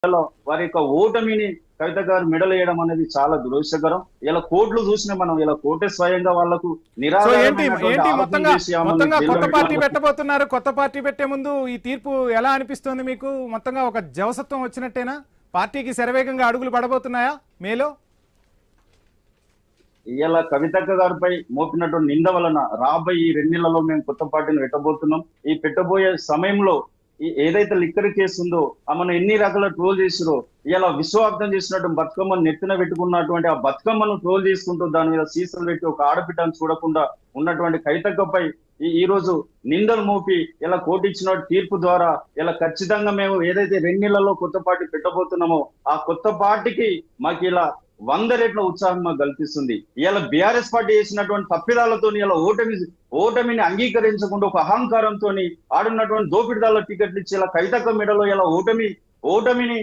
వారి యొక్క ఓటమిని కవిత గారు మెడల్ వేయడం అనేది చాలా దురదృష్టకరం. ఇలా కోర్టులు చూసిన మనం ఇలా కోర్టే స్వయంగా వాళ్లకు సో ఏంటి నిరాధారమైనటువంటి ఏంటి ఆరోపణలు మొత్తంగా చేసి ఆమెను మొత్తంగా జైల్లో కొత్త పార్టీ పెట్టారు. పెట్టబోతున్నారు. కొత్త పార్టీ పెట్టే ముందు ఈ తీర్పు ఎలా అనిపిస్తుంది మీకు? మొత్తంగా ఒక జవసత్వం వచ్చినట్టేనా? పార్టీకి శరవేగంగా అడుగులు పడబోతున్నాయా మేలో? ఇలా కవితక్క గారిపై మోపినటువంటి నింద వలన రాబోయే ఈ 2 నెలల్లో మేము కొత్త పార్టీని పెట్టబోతున్నాం. ఈ పెట్టబోయే సమయంలో ఏదైతే లిక్కర్ కేసు ఉందో ఆమెను ఎన్ని రకాల ట్రోల్ చేసిరో, ఇలా విశ్వార్థం చేసినట్టు బతుకమ్మను నెత్తిన పెట్టుకున్నటువంటి ఆ బతుకమ్మను ట్రోల్ చేసుకుంటూ దాని మీద సీసలు పెట్టి ఒక ఆడపిట్టను చూడకుండా ఉన్నటువంటి కవితక్కపై ఈ రోజు నిందలు మోపి ఇలా కోర్టు ఇచ్చిన తీర్పు ద్వారా ఇలా ఖచ్చితంగా మేము ఏదైతే 2 నెలల్లో కొత్త పార్టీ పెట్టబోతున్నామో ఆ కొత్త పార్టీకి మాకు ఇలా 100 రెట్ల ఉత్సాహం మాకు కల్పిస్తుంది. ఇలా బీఆర్ఎస్ పార్టీ చేసినటువంటి తప్పిదాలతో ఇలా ఓటమిని అంగీకరించకుండా ఒక అహంకారంతో ఆడున్నటువంటి దోపిడిదారుల టికెట్లు ఇచ్చి ఇలా కవితక్క మెడలో ఇలా ఓటమి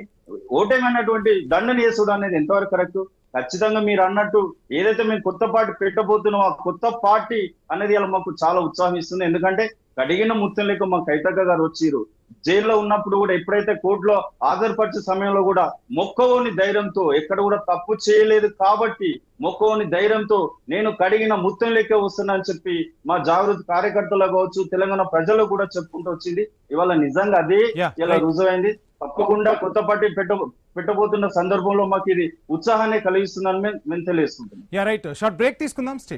అన్నటువంటి దండని వేసుడు అనేది ఎంతవరకు కరెక్ట్? ఖచ్చితంగా మీరు అన్నట్టు ఏదైతే మేము కొత్త పార్టీ పెట్టబోతున్నామో ఆ కొత్త పార్టీ అనేది ఇలా మాకు చాలా ఉత్సాహం ఇస్తుంది. ఎందుకంటే కడిగిన ముత్తం లేక మా కవితక్క గారు వచ్చిరు. జైల్లో ఉన్నప్పుడు కూడా ఎప్పుడైతే కోర్టులో హాజరుపరిచే సమయంలో కూడా మొక్కవోని ధైర్యంతో ఎక్కడ కూడా తప్పు చేయలేదు కాబట్టి మొక్కవోని ధైర్యంతో నేను కడిగిన ముత్తం లెక్క వస్తున్నా అని చెప్పి మా జాగృతి కార్యకర్తలు కావచ్చు తెలంగాణ ప్రజలు కూడా చెప్పుకుంటూ వచ్చింది. ఇవాళ నిజంగా అదే ఇలా రుజువైంది. తప్పకుండా కొత్త పార్టీ పెట్టబోతున్న సందర్భంలో మాకు ఇది ఉత్సాహాన్ని కలిగిస్తుందని మేము తెలియజేసుకుంటున్నాం. రైట్, షార్ట్ బ్రేక్ తీసుకుందాం. స్టేట్